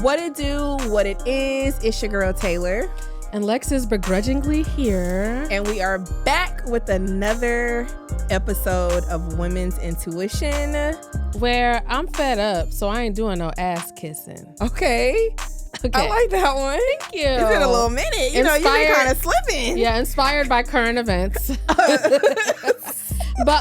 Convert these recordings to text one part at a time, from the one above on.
What it do, what it is, it's your girl Taylor. And Lex is begrudgingly here. And we are back with another episode of Women's Intuition. Where I'm fed up, so I ain't doing no ass kissing. Okay. I like that one. Thank you. It's been a little minute. You know, you've been kind of slipping. Yeah, inspired by current events. But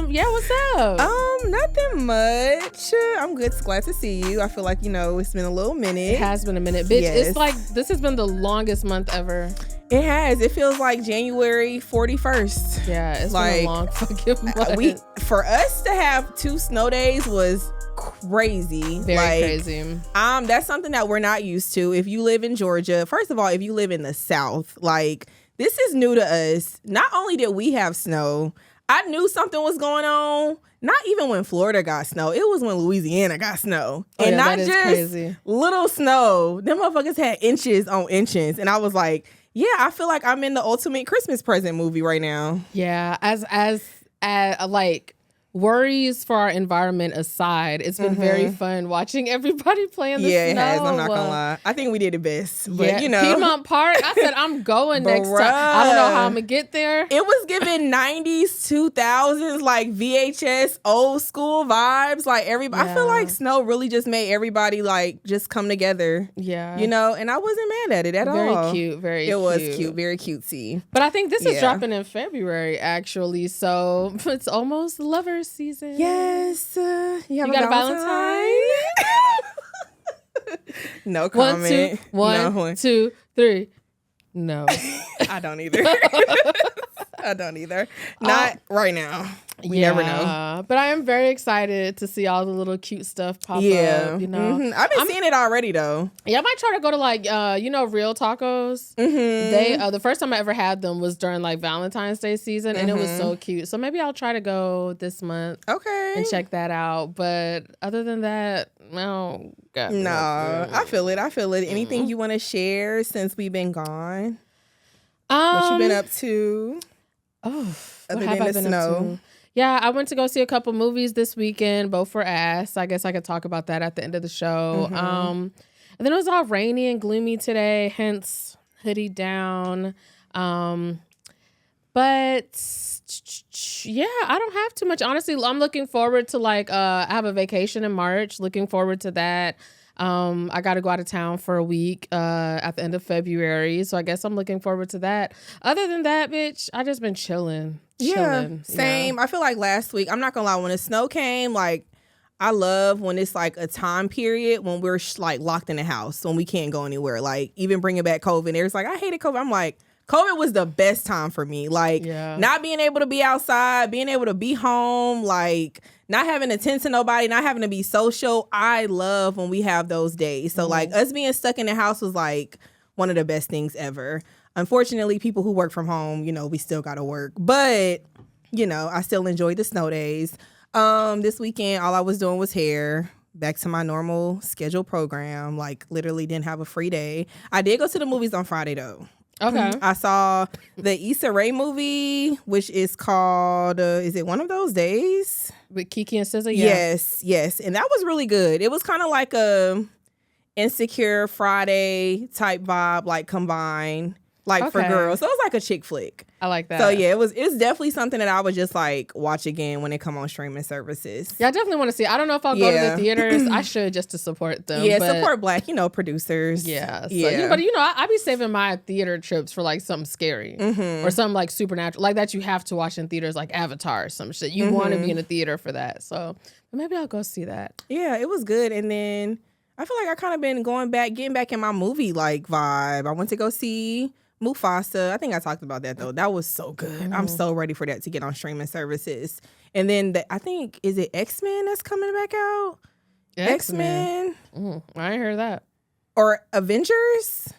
yeah, what's up? Nothing much. I'm good. Glad to see you. I feel like, it's been a little minute. It has been a minute. Bitch, Yes. It's like this has been the longest month ever. It has. It feels like January 41st. Yeah, it's like, been a long fucking month. For us to have 2 snow days was crazy. Very crazy. That's something that we're not used to. If you live in Georgia, first of all, if you live in the South, like, this is new to us. Not only did we have snow, I knew something was going on. Not even when Florida got snow. It was when Louisiana got snow. Oh, and yeah, not that is just crazy. Little snow. Them motherfuckers had inches on inches. And I was like, yeah, I feel like I'm in the ultimate Christmas present movie right now. Yeah, as like worries for our environment aside, it's been very fun watching everybody play in the snow. Yeah, it has. I'm not gonna lie. I think we did it best. But Piedmont Park. I said I'm going next time. I don't know how I'm gonna get there. It was giving 90s, 2000s, like VHS, old school vibes. Like everybody, I feel like snow really just made everybody like just come together. Yeah, and I wasn't mad at it at all. Very cute. It was cute, very cutesy. But I think this is dropping in February actually, so it's almost lovers season. Yes. You got a Valentine? No comment. One, two, three. No. I don't either. Not right now. We never know. But I am very excited to see all the little cute stuff pop up. I've been seeing it already though. Yeah, I might try to go to like Real Tacos. They the first time I ever had them was during like Valentine's Day season, and it was so cute. So maybe I'll try to go this month. Okay. And check that out. But other than that, no. I feel it. Anything you want to share since we've been gone? What you been up to? Oh, other than the snow. Yeah, I went to go see a couple movies this weekend, both for ass. I guess I could talk about that at the end of the show. And then it was all rainy and gloomy today, hence hoodie down. But yeah, I don't have too much. Honestly, I'm looking forward to I have a vacation in March. Looking forward to that. I got to go out of town for a week at the end of February. So I guess I'm looking forward to that. Other than that, bitch, I just been chilling. Yeah, same. I feel like last week, I'm not gonna lie, when the snow came, like, I love when it's like a time period when we're like locked in the house, when we can't go anywhere. Like, even bringing back COVID, there's like, I hated COVID. I'm like, COVID was the best time for me. Like, not being able to be outside, being able to be home, like, not having to tend to nobody, not having to be social. I love when we have those days. So, like, us being stuck in the house was, like, one of the best things ever. Unfortunately, people who work from home, we still got to work. But, I still enjoyed the snow days. This weekend, all I was doing was hair. Back to my normal scheduled program. Like, literally didn't have a free day. I did go to the movies on Friday, though. Okay. I saw the Issa Rae movie, which is called, is it One of Those Days? With Kiki and SZA? Yeah. Yes. And that was really good. It was kind of like a Insecure Friday type vibe, like combined, like for girls. So it was like a chick flick. I like that. So yeah, it's definitely something that I would just like watch again when it come on streaming services. Yeah, I definitely want to see. I don't know if I'll go to the theaters. I should, just to support them. Yeah, support Black, producers. Yeah. So, but I be saving my theater trips for like something scary or something like supernatural, like that you have to watch in theaters, like Avatar or some shit. You want to be in a theater for that. So maybe I'll go see that. Yeah, it was good. And then I feel like I kind of been getting back in my movie like vibe. I went to go see Mufasa. I think I talked about that though. That was so good. I'm so ready for that to get on streaming services. And then I think, is it X-Men that's coming back out? X-Men. I ain't heard that. Or Avengers?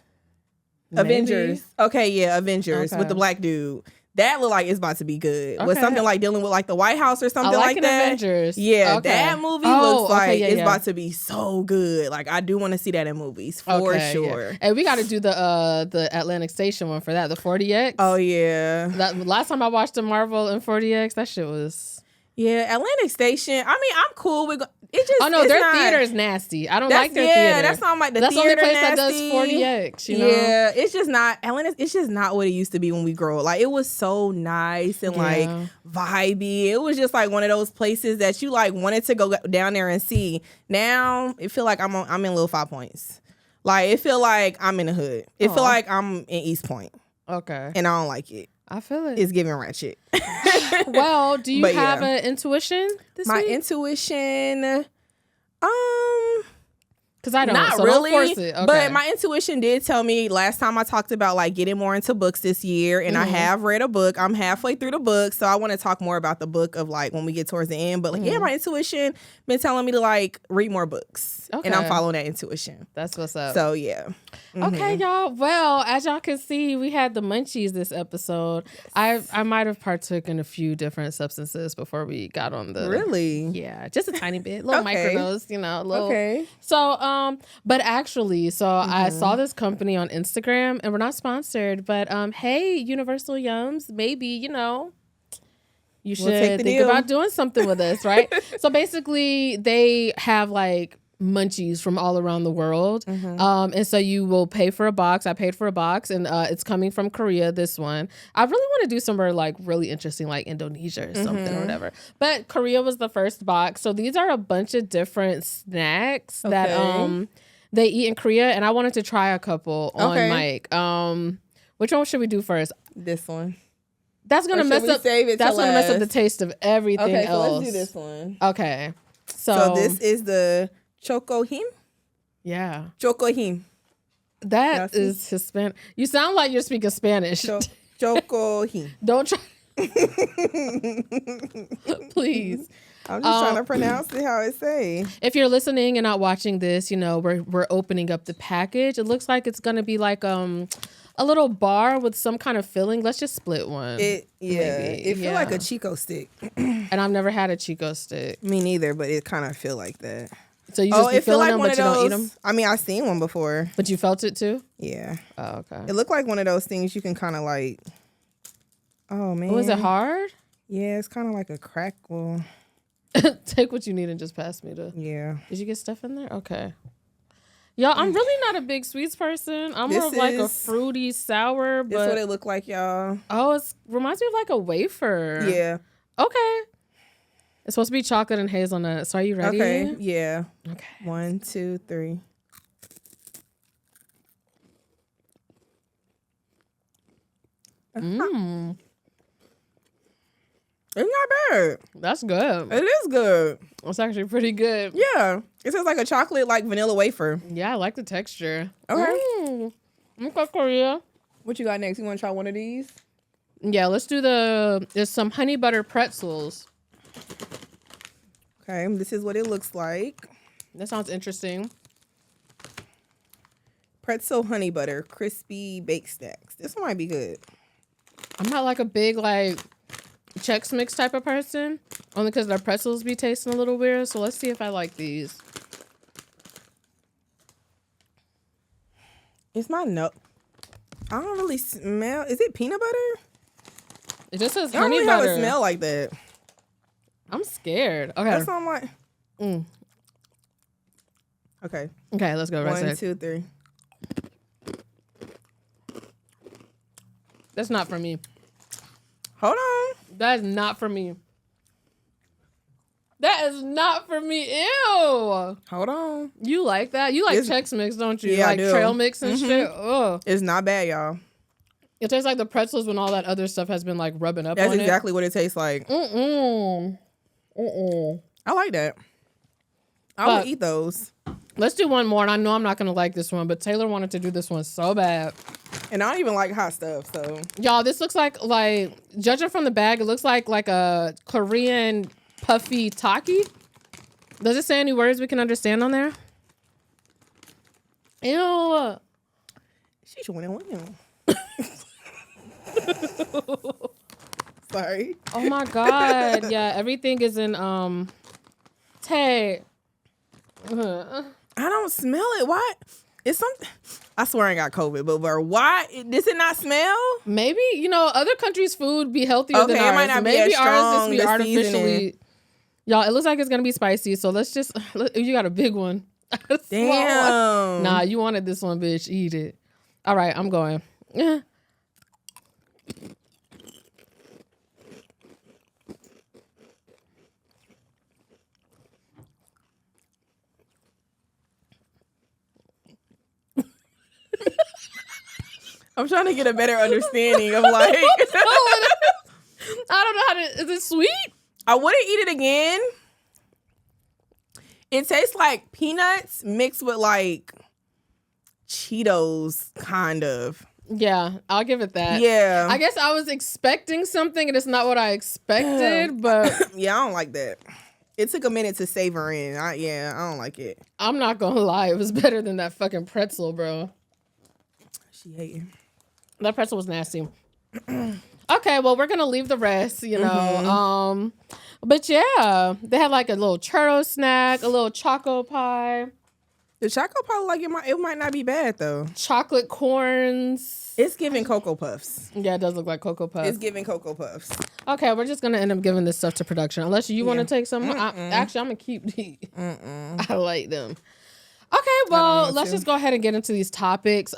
Maybe. Avengers. Okay, yeah, Avengers with the black dude. That look like it's about to be good. With something like dealing with like the White House or something like that. Avengers. Yeah, that movie looks like it's about to be so good. Like, I do want to see that in movies for sure. Yeah. And we got to do the Atlantic Station one for that, the 40X. Oh yeah. That last time I watched the Marvel in 40X, that shit was Yeah, Atlantic Station. I mean, I'm cool with it. Just Oh no, it's their not, theater is nasty. I don't like their yeah, theater. that's not like the that's the only theater place that does nasty. 40X. You know? Yeah, it's just not Atlanta. It's just not what it used to be when we grew up. Like it was so nice and like vibey. It was just like one of those places that you like wanted to go down there and see. Now it feel like I'm in Little 5 Points. Like it feel like I'm in the hood. It feel like I'm in East Point. Okay, and I don't like it. I feel it. It's giving ratchet. Well, do you have an intuition this week? My intuition, because I don't. Not so really. Don't force it. Okay. But my intuition did tell me last time I talked about like getting more into books this year, and I have read a book. I'm halfway through the book, so I want to talk more about the book of like when we get towards the end. But like, yeah, my intuition been telling me to like read more books, and I'm following that intuition. That's what's up. So yeah. Okay, y'all. Well, as y'all can see, we had the munchies this episode. Yes. I might have partook in a few different substances before we got on the. Really? Yeah, just a tiny bit, little microdose, little. Okay. So, but actually, I saw this company on Instagram, and we're not sponsored, but hey, Universal Yums, maybe you should think about doing something with us, right? So basically, they have like munchies from all around the world, and so you will pay for a box. I paid for a box, and it's coming from Korea. This one I really want to do somewhere like really interesting, like Indonesia or something or whatever, but Korea was the first box. So these are a bunch of different snacks that they eat in Korea, and I wanted to try a couple on mic. Which one should we do first? This one. That's gonna mess up. That's gonna mess up the taste of everything else. Okay, so let's do this one. Okay, so this is the Chocohim? Yeah. Chocohim. That is Hispanic. You sound like you're speaking Spanish. Chocohim. Don't try. Please. I'm just trying to pronounce it how it say. If you're listening and not watching this, we're opening up the package. It looks like it's gonna be like a little bar with some kind of filling. Let's just split one. It feel like a Chico stick. And I've never had a Chico stick. Me neither, but it kind of feel like that. So you just be feeling them, but you don't eat them? I mean, I've seen one before. But you felt it too? Yeah. Oh, okay. It looked like one of those things you can kind of like, oh man. Was it hard? Yeah, it's kind of like a crackle. Take what you need and just pass me the. Yeah. Did you get stuff in there? Okay. Y'all, I'm really not a big sweets person. I'm more of like a fruity sour. But that's what it looked like, y'all. Oh, it reminds me of like a wafer. Yeah. Okay. It's supposed to be chocolate and hazelnut. So are you ready? Okay. Yeah. Okay. 1, 2, 3. Mmm. It's not bad. That's good. It is good. It's actually pretty good. Yeah. It tastes like a chocolate, like vanilla wafer. Yeah, I like the texture. Okay. Okay, Korea. What you got next? You want to try one of these? Yeah, let's do there's some honey butter pretzels. Okay, this is what it looks like. That sounds interesting. Pretzel honey butter, crispy baked snacks. This one might be good. I'm not like a big like Chex Mix type of person, only because their pretzels be tasting a little weird. So let's see if I like these. It's my I don't really smell. Is it peanut butter? It just says I don't honey really butter. Have it smell like that. I'm scared. Okay. That's not like. Okay. Okay, let's go. 1, 2, 3. That's not for me. Hold on. That is not for me. That is not for me. Ew. Hold on. You like that? You like Chex Mix, don't you? Yeah, like I do. Trail Mix and shit. Ugh. It's not bad, y'all. It tastes like the pretzels when all that other stuff has been like rubbing up on it. That's exactly what it tastes like. I like that. I would eat those. Let's do one more, and I know I'm not going to like this one, but Taylor wanted to do this one so bad. And I don't even like hot stuff, so. Y'all, this looks like, judging from the bag, it looks like a Korean puffy taki. Does it say any words we can understand on there? Ew. She's winning. Sorry. Oh my God. Yeah, everything is in, Tay. I don't smell it. Why? It's something. I swear I got COVID, but why does it not smell? Maybe other countries' food be healthier than ours. It might not Maybe be as strong, ours just be artificially. Y'all, it looks like it's going to be spicy. So let's just, you got a big one. Damn. Nah, you wanted this one, bitch. Eat it. All right, I'm going. I'm trying to get a better understanding of like. I don't know how to. Is it sweet? I wouldn't eat it again. It tastes like peanuts mixed with like Cheetos, kind of. Yeah, I'll give it that. Yeah. I guess I was expecting something and it's not what I expected, but. Yeah, I don't like that. It took a minute to savor in. I don't like it. I'm not going to lie. It was better than that fucking pretzel, bro. She hating. That pretzel was nasty. Okay, well, we're going to leave the rest, you know. But yeah, they had like a little churro snack, a little choco pie. The choco pie, like it might not be bad though. Chocolate corns. It's giving Cocoa Puffs. Yeah, it does look like Cocoa Puffs. It's giving Cocoa Puffs. Okay, we're just going to end up giving this stuff to production. Unless you want to take some. Actually, I'm going to keep these. I like them. Okay, well, let's just go ahead and get into these topics.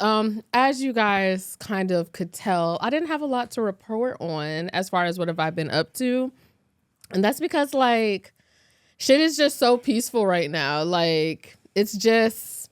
As you guys kind of could tell, I didn't have a lot to report on as far as what have I been up to. And that's because, like, shit is just so peaceful right now. Like, it's just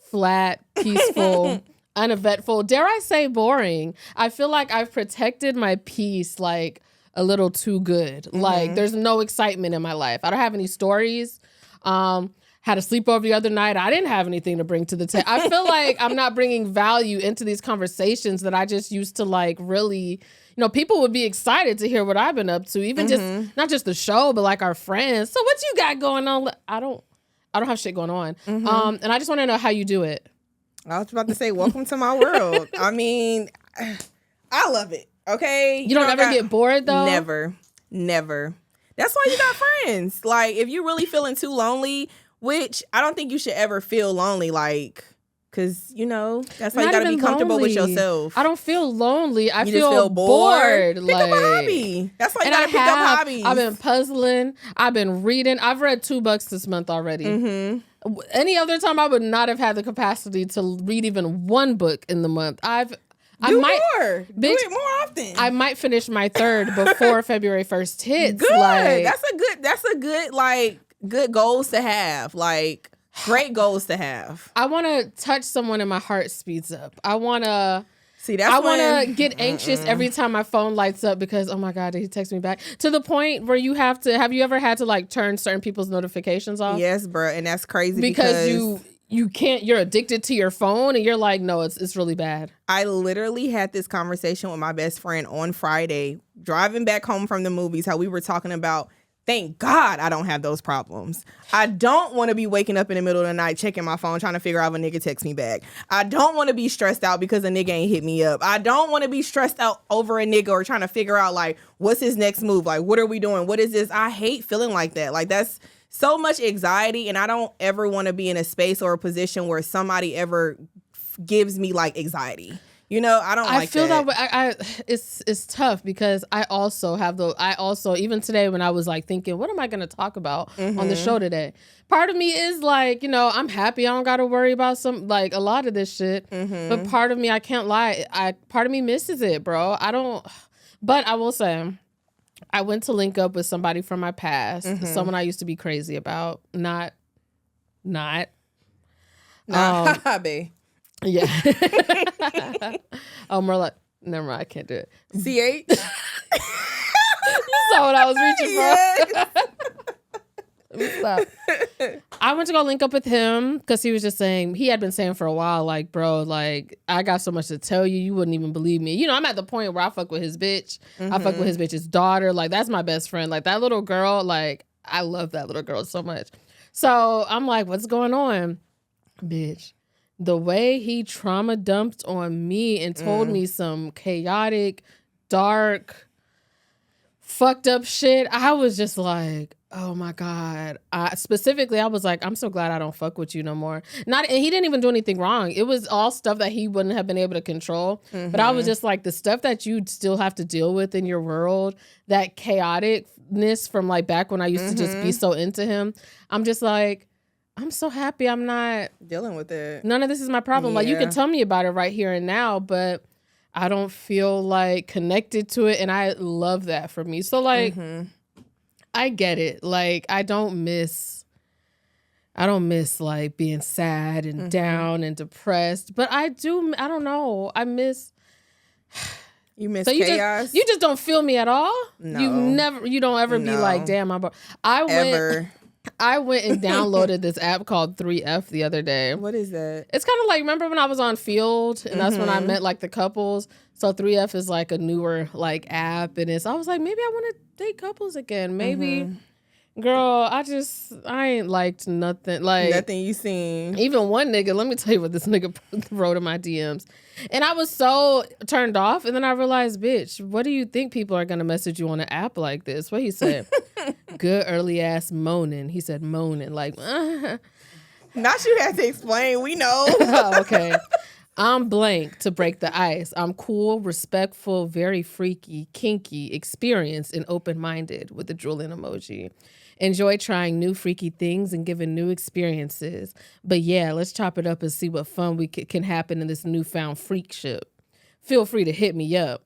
flat, peaceful, uneventful. Dare I say boring? I feel like I've protected my peace, like, a little too good. Like, there's no excitement in my life. I don't have any stories. Had a sleepover the other night. I didn't have anything to bring to the table. I feel like I'm not bringing value into these conversations that I just used to like really, you know, people would be excited to hear what I've been up to, even just not just the show, but like our friends. So what you got going on? I don't have shit going on. And I just want to know how you do it. I was about to say, welcome to my world. I mean, I love it. Okay. You don't ever get bored though? Never. That's why you got friends. Like if you're really feeling too lonely, which I don't think you should ever feel lonely, like, because, you know, that's why you got to be comfortable with yourself. I don't feel lonely. I feel bored. Pick up a hobby. That's why you got to pick up hobbies. I've been puzzling. I've been reading. I've read 2 books this month already. Any other time, I would not have had the capacity to read even 1 book in the month. Do it more often. I might finish my 3rd before February 1st hits. Good. Like, that's a good, like, good goals to have, like great goals to have. I want to touch someone and my heart speeds up. I want to get anxious every time my phone lights up because, oh my God, did he text me back? To the point where have you ever had to like turn certain people's notifications off? Yes, bro. And that's crazy because you can't, you're addicted to your phone and you're like, no, it's really bad. I literally had this conversation with my best friend on Friday, driving back home from the movies, how we were talking about, thank God I don't have those problems. I don't want to be waking up in the middle of the night checking my phone trying to figure out if a nigga text me back. I don't want to be stressed out because a nigga ain't hit me up. I don't want to be stressed out over a nigga or trying to figure out like what's his next move? Like what are we doing? What is this? I hate feeling like that. Like that's so much anxiety and I don't ever want to be in a space or a position where somebody ever gives me like anxiety. You know, I don't like that. I feel that way. It's tough because I also even today when I was like thinking, what am I going to talk about on the show today? Part of me is like, you know, I'm happy I don't got to worry about a lot of this shit. But part of me, I can't lie. Part of me misses it, bro. But I will say, I went to link up with somebody from my past, someone I used to be crazy about. Not. Babe. Yeah. Oh, more like, never mind, I can't do it. CH? You saw what I was reaching for. Let me stop. I went to go link up with him because he was just saying, he had been saying for a while, like, bro, like, I got so much to tell you, you wouldn't even believe me. You know, I'm at the point where I fuck with his bitch. I fuck with his bitch's daughter. Like, that's my best friend. Like, that little girl, like, I love that little girl so much. So I'm like, what's going on? Bitch. The way he trauma dumped on me and told me some chaotic, dark, fucked up shit, I was just like, oh my God. Specifically, I was like, I'm so glad I don't fuck with you no more. And he didn't even do anything wrong. It was all stuff that he wouldn't have been able to control. But I was just like, the stuff that you still have to deal with in your world, that chaotic, sadness from like back when I used to just be so into him. I'm just like, I'm so happy I'm not dealing with it. None of this is my problem. Like, you can tell me about it right here and now, but I don't feel like connected to it. And I love that for me. So like, I get it. Like, I don't miss like being sad and down and depressed, but I don't know. I miss. You miss so chaos? You just don't feel me at all? No. You don't ever be like, damn, I went and downloaded this app called 3F the other day. What is that? It's kind of like, remember when I was on Field and that's when I met like the couples? So 3F is like a newer like app, and I was like, maybe I want to date couples again. Maybe, girl, I ain't liked nothing. Like nothing you seen. Even one nigga, let me tell you what this nigga wrote in my DMs. And I was so turned off. And then I realized, bitch, what do you think people are going to message you on an app like this? What he said? Good early ass moaning. He said moaning. Like, Not you had to explain. We know. Oh, okay. I'm blank to break the ice. I'm cool, respectful, very freaky, kinky, experienced, and open-minded with the drooling emoji. Enjoy trying new freaky things and giving new experiences. But yeah, let's chop it up and see what fun we can happen in this newfound freakship. Feel free to hit me up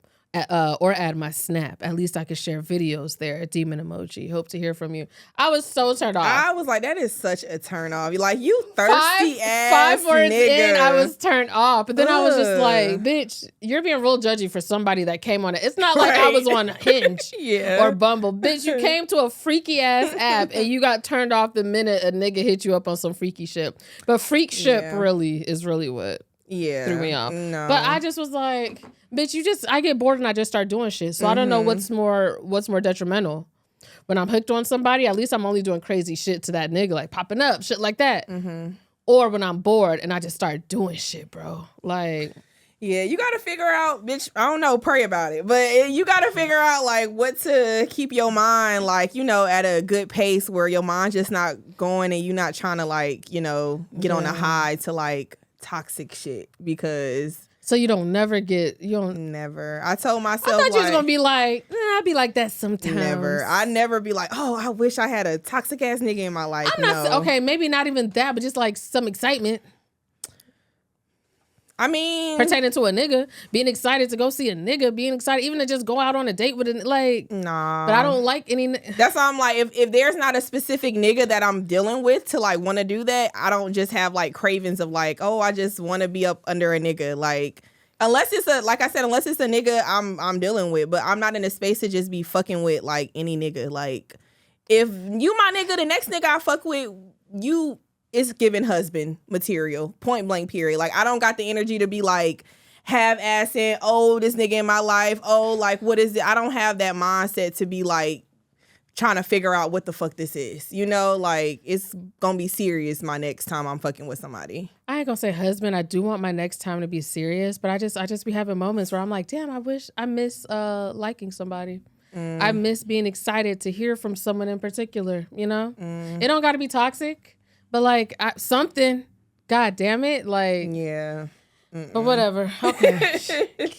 or add my snap. At least I can share videos there. Demon emoji. Hope to hear from you. I was so turned off. I was like, that is such a turn off. Like, you thirsty ass 5 words nigga. in, I was turned off. But then I was just like, bitch, you're being real judgy for somebody that came on it. It's not like I was on Hinge or Bumble. Bitch, you came to a freaky ass app and you got turned off the minute a nigga hit you up on some freaky shit. But freak ship really is really what threw me off. No. But I just was like, bitch, I get bored and I just start doing shit. So I don't know what's more detrimental. When I'm hooked on somebody, at least I'm only doing crazy shit to that nigga, like popping up, shit like that. Or when I'm bored and I just start doing shit, bro. Like, yeah, you got to figure out, bitch, I don't know, pray about it. But you got to figure out, like, what to keep your mind, like, you know, at a good pace where your mind just not going and you not trying to, like, you know, get on a high to, like, toxic shit. Because... So you don't. Never. I told myself, I thought you was gonna be like, I'd be like that sometimes. Never. I never be like, oh, I wish I had a toxic ass nigga in my life. I'm not okay. Maybe not even that, but just like some excitement. I mean, pertaining to a nigga, being excited to go see a nigga, being excited even to just go out on a date with a like. Nah. But I don't like any. That's why I'm like, if there's not a specific nigga that I'm dealing with to like want to do that, I don't just have like cravings of like, oh, I just want to be up under a nigga. Like, unless it's a nigga I'm dealing with, but I'm not in a space to just be fucking with like any nigga. Like, if you my nigga, the next nigga I fuck with, you. It's giving husband material, point blank period. Like, I don't got the energy to be like half-assing, oh, this nigga in my life, oh, like, what is it? I don't have that mindset to be like trying to figure out what the fuck this is. You know, like, it's gonna be serious my next time I'm fucking with somebody. I ain't gonna say husband. I do want my next time to be serious, but I just be having moments where I'm like, damn, I miss liking somebody. I miss being excited to hear from someone in particular, you know? It don't gotta be toxic. But like something, god damn it, like yeah. But whatever. Okay,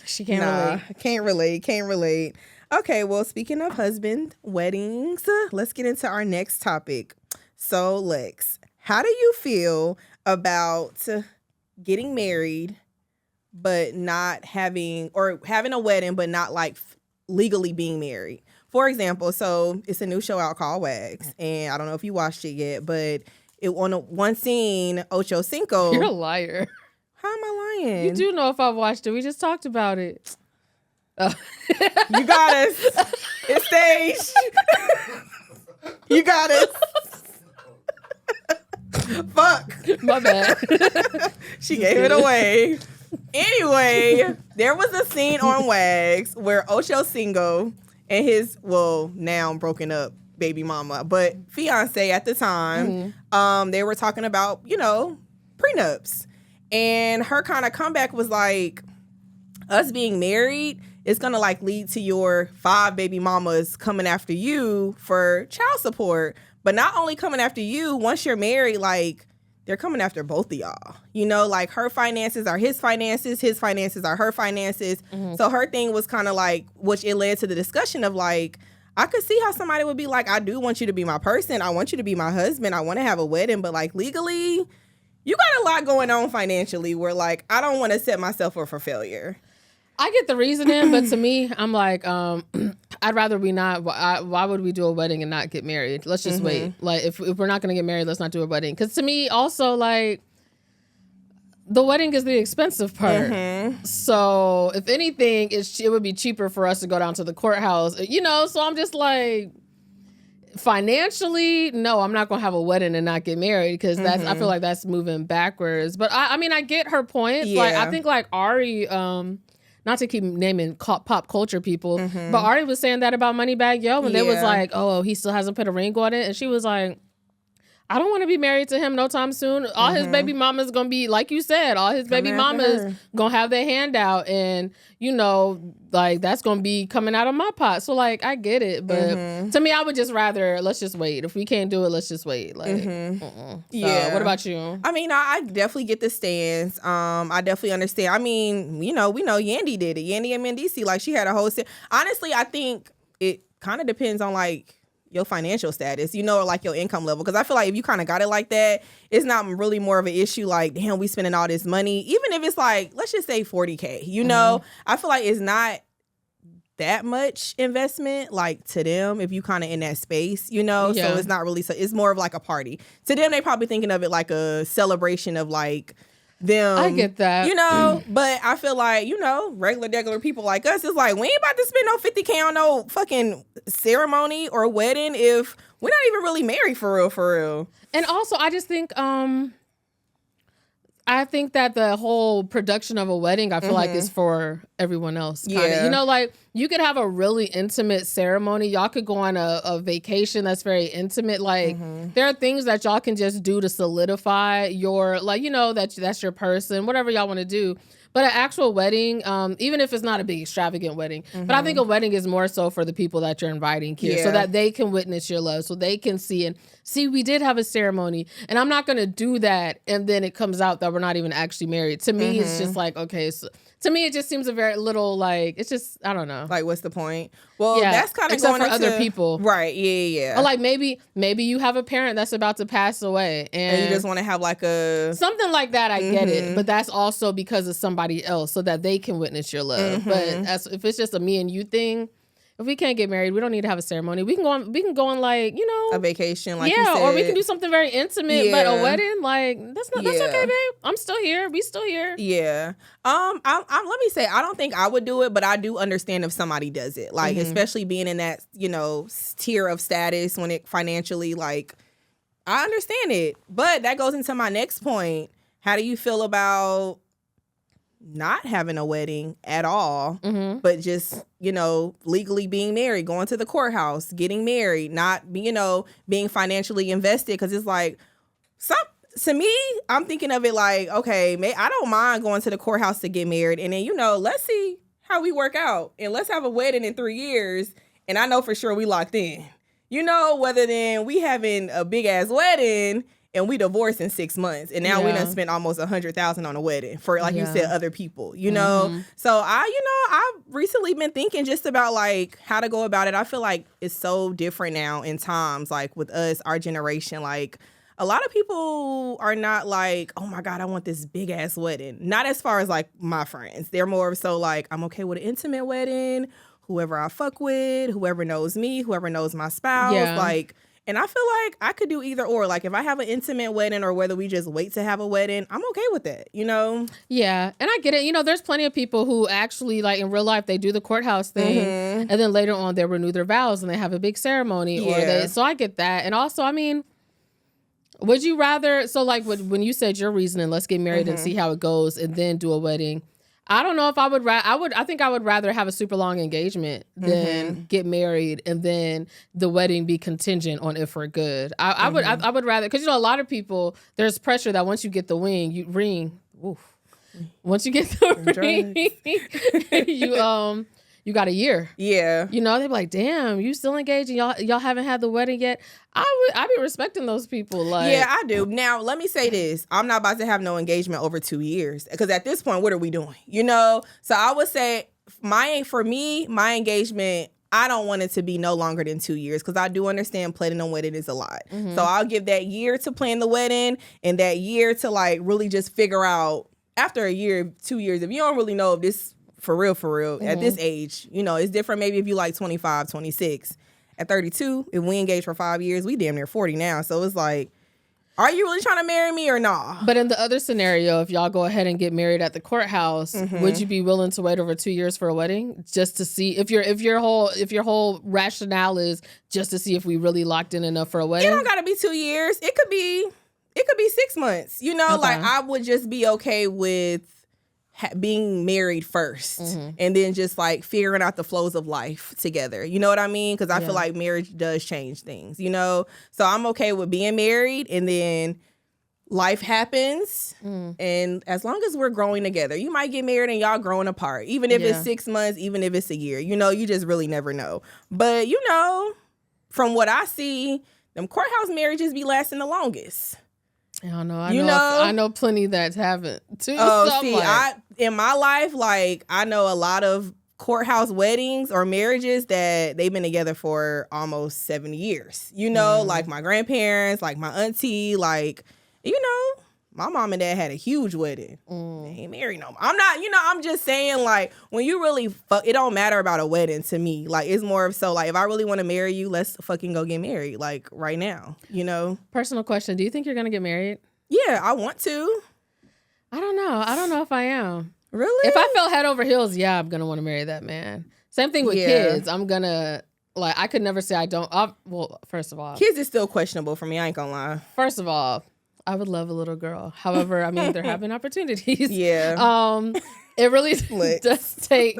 she can't relate. Can't relate. Okay, well, speaking of husband weddings, let's get into our next topic. So, Lex, how do you feel about getting married, but not having a wedding, but not like legally being married? For example, so it's a new show out called Wags, and I don't know if you watched it yet, but. On one scene, Ocho Cinco. You're a liar. How am I lying? You do know if I watched it. We just talked about it. Oh. You got us. It's staged. You got us. Fuck. My bad. She gave it away. Anyway, there was a scene on Wags where Ocho Cinco and his, now broken up, baby mama, but fiance at the time, they were talking about, you know, prenups. And her kind of comeback was like, us being married is going to like lead to your 5 baby mamas coming after you for child support. But not only coming after you, once you're married, like they're coming after both of y'all. You know, like her finances are his finances are her finances. So her thing was kind of like, which it led to the discussion of like, I could see how somebody would be like, I do want you to be my person. I want you to be my husband. I want to have a wedding. But like legally, you got a lot going on financially where like, I don't want to set myself up for failure. I get the reasoning, but to me, I'm like, I'd rather we not. Why would we do a wedding and not get married? Let's just wait. Like, if we're not going to get married, let's not do a wedding. Because to me, also, like, the wedding is the expensive part. So if anything, it would be cheaper for us to go down to the courthouse, so I'm just like, financially, no, I'm not going to have a wedding and not get married because I feel like that's moving backwards. But I mean, I get her point. Yeah. Like, I think like Ari, not to keep naming pop culture people, but Ari was saying that about Moneybagg Yo, and they was like, oh, he still hasn't put a ring on it. And she was like, I don't want to be married to him no time soon. All his baby mamas going to be, like you said, all his baby mamas going to have their hand out. And, like, that's going to be coming out of my pot. So, like, I get it. But to me, I would just rather, let's just wait. If we can't do it, let's just wait. Like, So, what about you? I mean, I definitely get the stance. I definitely understand. I mean, we know Yandy did it. Yandy and Mendici, like, she had a whole honestly, I think it kind of depends on, like, your financial status, or like your income level. Because I feel like if you kind of got it like that, it's not really more of an issue like, damn, we spending all this money. Even if it's like, let's just say $40K, I feel like it's not that much investment like to them if you kind of in that space, so it's not really, so it's more of like a party. To them, they probably thinking of it like a celebration of like them. I get that. But I feel like, regular people like us, it's like, we ain't about to spend no $50K on no fucking ceremony or wedding if we're not even really married for real. And also, I just think, I think that the whole production of a wedding, I feel like is for everyone else. Kinda. Yeah. Like you could have a really intimate ceremony. Y'all could go on a vacation that's very intimate. Like there are things that y'all can just do to solidify your, like, that's your person, whatever y'all want to do. But an actual wedding, even if it's not a big extravagant wedding, but I think a wedding is more so for the people that you're inviting here, so that they can witness your love, so they can see we did have a ceremony, and I'm not gonna do that, and then it comes out that we're not even actually married. To me, it's just like, okay, so to me, it just seems a very little, like, it's just, I don't know. Like, what's the point? Well, that's kind of going for into other people. Right, yeah. Or like maybe you have a parent that's about to pass away. And you just want to have like a... Something like that, I get it. But that's also because of somebody else so that they can witness your love. But if it's just a me and you thing, if we can't get married, we don't need to have a ceremony. We can go on like, a vacation, like you said. Or we can do something very intimate, but a wedding, like, that's okay, babe. I'm still here. We still here. Yeah. Let me say, I don't think I would do it, but I do understand if somebody does it. Like, especially being in that, tier of status when it financially, like, I understand it. But that goes into my next point. How do you feel about not having a wedding at all, but just, legally being married, going to the courthouse, getting married, not, being financially invested? Because it's like, to me, I'm thinking of it like, okay, I don't mind going to the courthouse to get married. And then, let's see how we work out. And let's have a wedding in 3 years. And I know for sure we locked in. Whether then we having a big ass wedding and we divorced in 6 months, and now we done spent almost $100,000 on a wedding for, like you said, other people. So I've recently been thinking just about like how to go about it. I feel like it's so different now in times, like with us, our generation. Like a lot of people are not like, oh my God, I want this big ass wedding. Not as far as like my friends. They're more so like, I'm okay with an intimate wedding. Whoever I fuck with, whoever knows me, whoever knows my spouse, like. And I feel like I could do either or. Like, if I have an intimate wedding or whether we just wait to have a wedding, I'm okay with that, Yeah, and I get it. There's plenty of people who actually, like, in real life, they do the courthouse thing, and then later on, they renew their vows and they have a big ceremony. So I get that. And also, I mean, would you rather, so, like, when you said your reasoning, let's get married and see how it goes and then do a wedding, I don't know if I would. I think I would rather have a super long engagement than get married and then the wedding be contingent on if we're good. I would rather, because a lot of people, there's pressure that once you get the ring. Once you get the ring, you got a year. Yeah. They'd be like, damn, you still engaged and y'all haven't had the wedding yet. I'd be respecting those people. Like, yeah, I do. Now, let me say this. I'm not about to have no engagement over 2 years. Because at this point, what are we doing? So I would say my engagement I don't want it to be no longer than 2 years because I do understand planning a wedding is a lot. So I'll give that year to plan the wedding and that year to like really just figure out after a year, 2 years, if you don't really know if this for real, at this age, you know, it's different maybe if you like 25, 26. At 32, if we engage for 5 years, we damn near 40 now. So it's like, are you really trying to marry me or not? But in the other scenario, if y'all go ahead and get married at the courthouse, would you be willing to wait over 2 years for a wedding just to see if your whole rationale is just to see if we really locked in enough for a wedding? It don't gotta be 2 years. It could be 6 months. You know, like I would just be okay with being married first and then just like figuring out the flows of life together. You know what I mean? Because I feel like marriage does change things, you know? So I'm okay with being married and then life happens. And as long as we're growing together, you might get married and y'all growing apart, even if it's 6 months, even if it's a year, you know, you just really never know. But you know, from what I see, them courthouse marriages be lasting the longest. I don't know. I know plenty that haven't too. Oh, see, in my life, like I know a lot of courthouse weddings or marriages that they've been together for almost 70 years. You know, like my grandparents, like my auntie, like, you know, my mom and dad had a huge wedding. They ain't married no more. I'm not, you know, I'm just saying like when you really it don't matter about a wedding to me. Like it's more of so like if I really want to marry you, let's fucking go get married like right now, you know? Personal question. Do you think you're going to get married? Yeah, I want to. I don't know if I am. Really? If I fell head over heels, yeah, I'm going to want to marry that man. Same thing with kids. I'm going to, like, I could never say I don't. Well, first of all. Kids is still questionable for me. I ain't going to lie. First of all, I would love a little girl. However, I mean, there have been opportunities. Yeah. It really does take...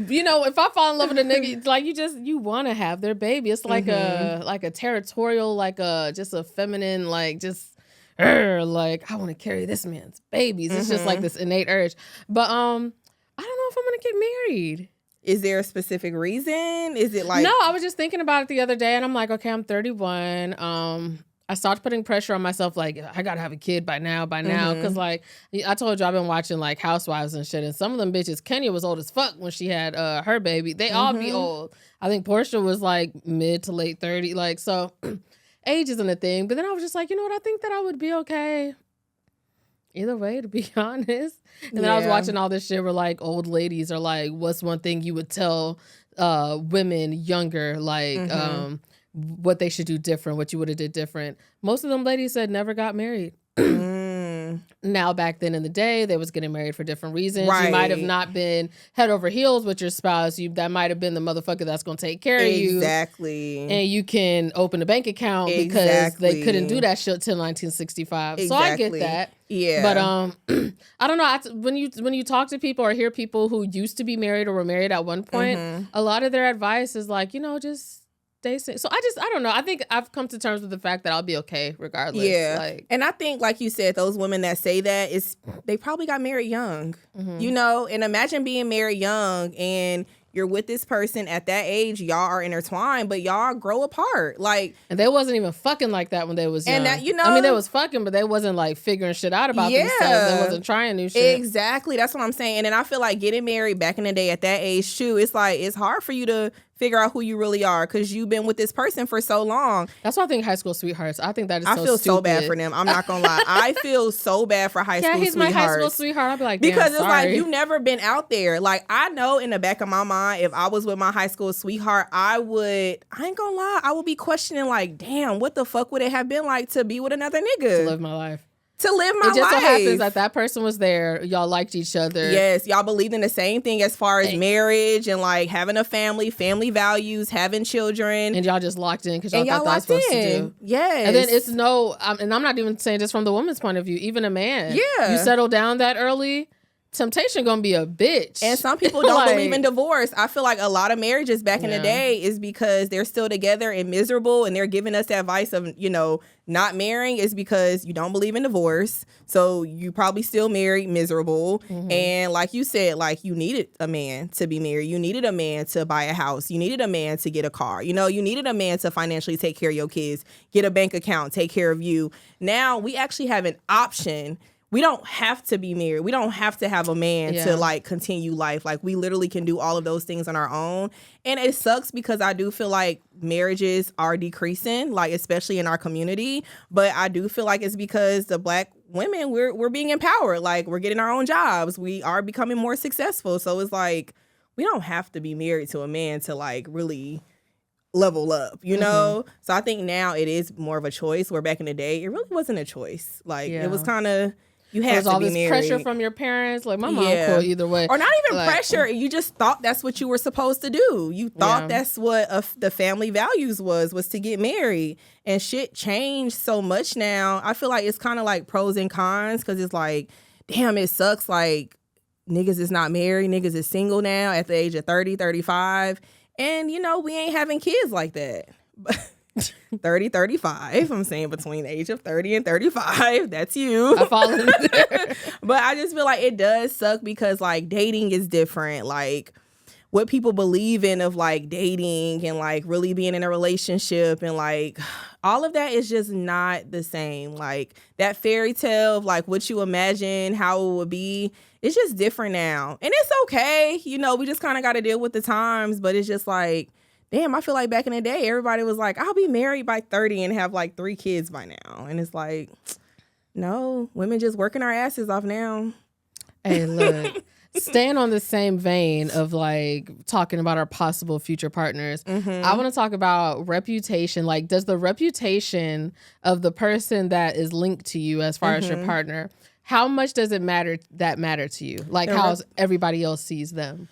You know, if I fall in love with a nigga, like you want to have their baby. It's like a territorial, like just a feminine, like just... like I want to carry this man's babies. It's just like this innate urge. But I don't know if I'm gonna get married. Is there a specific reason? Is it like No, I was just thinking about it the other day and I'm like, okay, I'm 31. I started putting pressure on myself, like I gotta have a kid by now, because like I told you I've been watching like Housewives and shit, and some of them bitches, Kenya was old as fuck when she had her baby. They all be old. I think Portia was like mid to late 30, like so. Age isn't a thing, but then I was just like, you know what? I think that I would be okay either way, to be honest. And then I was watching all this shit where like old ladies are like, what's one thing you would tell women younger, like what they should do different, what you would have did different. Most of them ladies said never got married. Now, back then in the day, they was getting married for different reasons. Right. You might have not been head over heels with your spouse. That might have been the motherfucker that's going to take care of you. Exactly. And you can open a bank account because they couldn't do that shit till 1965. Exactly. So I get that. Yeah. But I don't know. When you talk to people or hear people who used to be married or were married at one point, a lot of their advice is like, you know, just stay safe. So I don't know. I think I've come to terms with the fact that I'll be okay regardless. Yeah. Like, and I think, like you said, those women that say that they probably got married young, you know, and imagine being married young and you're with this person at that age, y'all are intertwined, but y'all grow apart. Like, and they wasn't even fucking like that when they was young. And that, you know, I mean, they was fucking, but they wasn't like figuring shit out about themselves. They wasn't trying new shit. Exactly. That's what I'm saying. And then I feel like getting married back in the day at that age, too, it's like, it's hard for you to figure out who you really are because you've been with this person for so long. That's why I think high school sweethearts, I think that is so stupid. I feel so bad for them. I'm not going to lie. I feel so bad for high school sweethearts. Yeah, he's my high school sweetheart. I'll be like, because it's like, you've never been out there. Like, I know in the back of my mind, if I was with my high school sweetheart, I ain't going to lie, I would be questioning like, damn, what the fuck would it have been like to be with another nigga? To live my life. It just so happens that person was there. Y'all liked each other. Yes, y'all believed in the same thing as far as marriage and like having a family values, having children. And y'all just locked in because y'all thought that was supposed to do. Yes. And then it's and I'm not even saying this from the woman's point of view, even a man. Yeah. You settle down that early, temptation gonna be a bitch. And some people don't believe in divorce. I feel like a lot of marriages back in the day is because they're still together and miserable and they're giving us the advice of, you know, not marrying is because you don't believe in divorce. So you probably still married miserable. And like you said, like you needed a man to be married. You needed a man to buy a house. You needed a man to get a car. You know, you needed a man to financially take care of your kids, get a bank account, take care of you. Now we actually have an option we don't have to be married. We don't have to have a man to like continue life. Like we literally can do all of those things on our own. And it sucks because I do feel like marriages are decreasing, like especially in our community. But I do feel like it's because the Black women, we're being empowered. Like we're getting our own jobs. We are becoming more successful. So it's like we don't have to be married to a man to like really level up, you know? So I think now it is more of a choice, where back in the day it really wasn't a choice. Like it was kind of, you had to all be this married. Pressure from your parents, like my mom cool either way, or not even like, pressure. You just thought that's what you were supposed to do. You thought that's what the family values was to get married. And shit changed so much now. I feel like it's kind of like pros and cons, because it's like, damn, it sucks. Like niggas is not married, niggas is single now at the age of 30, 35, and you know we ain't having kids like that. 30, 35. I'm saying between the age of 30 and 35. That's you. I fall in there. But I just feel like it does suck, because like dating is different. Like what people believe in of like dating and like really being in a relationship and like all of that is just not the same. Like that fairy tale of like what you imagine how it would be, it's just different now. And it's okay. You know, we just kind of got to deal with the times. But it's just like, damn, I feel like back in the day, everybody was like, I'll be married by 30 and have like 3 kids by now. And it's like, no, women just working our asses off now. Hey, look, staying on the same vein of like talking about our possible future partners, I want to talk about reputation. Like, does the reputation of the person that is linked to you as far as your partner, how much does it matter to you? Like how everybody else sees them?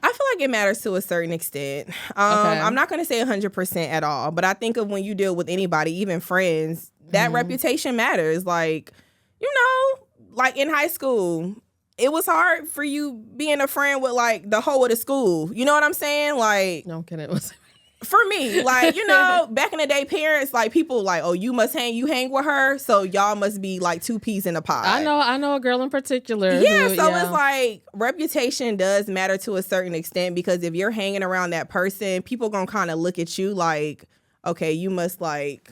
I feel like it matters to a certain extent. I'm not going to say 100% at all, but I think of when you deal with anybody, even friends, that reputation matters. Like, you know, like in high school, it was hard for you being a friend with like the hoe of the school. You know what I'm saying? Like, no kidding. For me, like, you know, back in the day, parents, like, people like, oh, you hang with her, so y'all must be like 2 peas in a pod. I know a girl in particular. Yeah, it's like reputation does matter to a certain extent, because if you're hanging around that person, people gonna kind of look at you like, okay, you must like,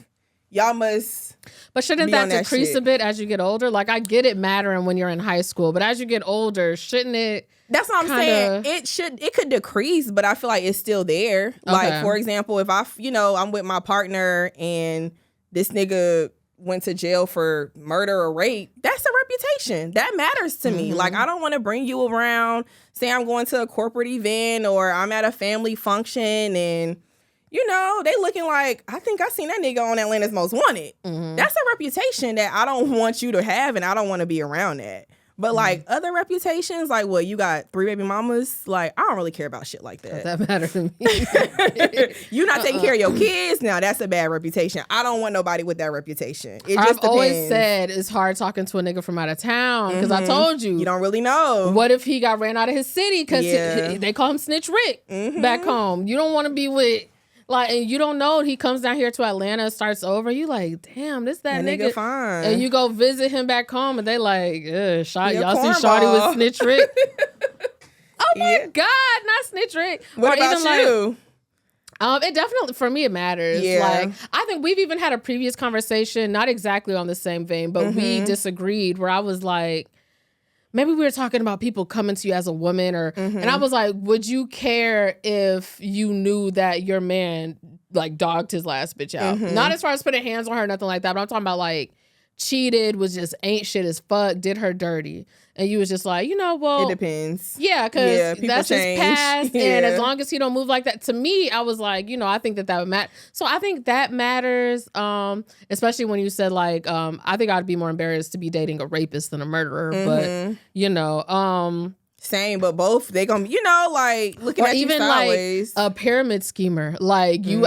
y'all must. But shouldn't that decrease a bit as you get older? Like, I get it mattering when you're in high school, but as you get older, shouldn't it? That's what I'm saying. It could decrease, but I feel like it's still there. Okay. Like, for example, if I'm with my partner and this nigga went to jail for murder or rape, that's a reputation. That matters to me. Like, I don't want to bring you around, say I'm going to a corporate event or I'm at a family function and, you know, they looking like, I think I seen that nigga on Atlanta's Most Wanted. That's a reputation that I don't want you to have, and I don't want to be around that. But like other reputations, like what, you got 3 baby mamas, like I don't really care about shit like that. That matters to me. You not taking care of your kids, now that's a bad reputation. I don't want nobody with that reputation. I've always said it's hard talking to a nigga from out of town, because I told you. You don't really know. What if he got ran out of his city because they call him Snitch Rick back home? You don't want to be with... Like, and you don't know, he comes down here to Atlanta, starts over. You like, damn, this that nigga fine. And you go visit him back home, and they like, y'all see Shawty with Snitch Rick? Oh my God, not Snitch Rick. What about you? It definitely, for me, it matters. Yeah. Like, I think we've even had a previous conversation, not exactly on the same vein, but we disagreed, where I was like, maybe we were talking about people coming to you as a woman, or and I was like, would you care if you knew that your man like dogged his last bitch out? Not as far as putting hands on her, nothing like that, but I'm talking about like cheated, was just ain't shit as fuck, did her dirty. And you was just like, you know, well, it depends. Yeah, because that's his past. And as long as he don't move like that, to me, I was like, you know, I think that would matter. So I think that matters, especially when you said like, I think I'd be more embarrassed to be dating a rapist than a murderer. But, you know, same, but both, they gonna, you know, like looking at you sideways. Like a pyramid schemer. Like you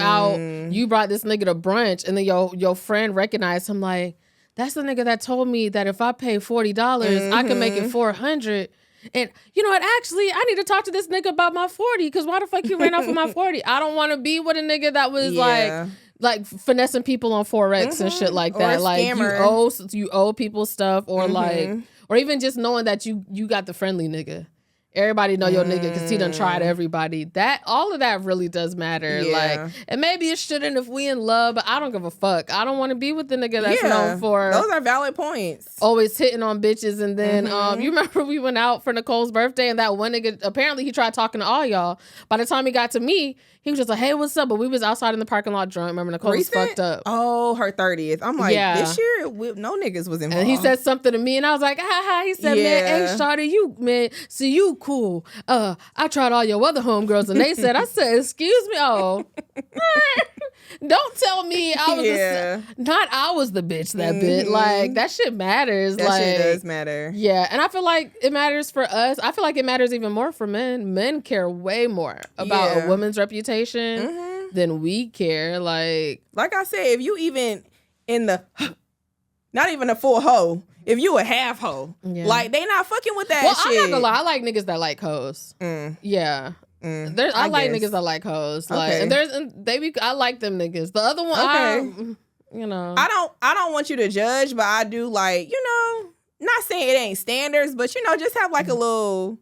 you brought this nigga to brunch, and then your friend recognized him like, that's the nigga that told me that if I pay $40, I can make it $400. And you know what? Actually, I need to talk to this nigga about my 40, because why the fuck you ran off of my 40? I don't want to be with a nigga that was like finessing people on Forex and shit like that. Like you owe people stuff, or like, or even just knowing that you got the friendly nigga. Everybody know your nigga because he done tried everybody. All of that really does matter. Yeah. Like, and maybe it shouldn't if we in love, but I don't give a fuck. I don't want to be with the nigga that's known for those are valid points. Always hitting on bitches. And then you remember we went out for Nicole's birthday and that one nigga, apparently he tried talking to all y'all. By the time he got to me, he was just like, hey, what's up? But we was outside in the parking lot drunk. Remember Nicole was fucked up. Oh, her 30th. I'm like, this year no niggas was involved. And he said something to me and I was like, ha. He said, man, hey, shawty, you, man, see, you cool. I tried all your other homegirls and they said, I said, excuse me. Oh, don't tell me I was the bitch that bit. Like, that shit matters. That shit does matter. Yeah. And I feel like it matters for us. I feel like it matters even more for men. Men care way more about a woman's reputation than we care. Like I said, if you even in the, not even a full hoe, if you a half hoe, like they not fucking with that shit. I'm not gonna lie, I like niggas that like hoes. Yeah. I like niggas that like hoes. Like, and I like them niggas. The other one, you know, I don't want you to judge, but I do like, you know, not saying it ain't standards, but you know, just have like a little,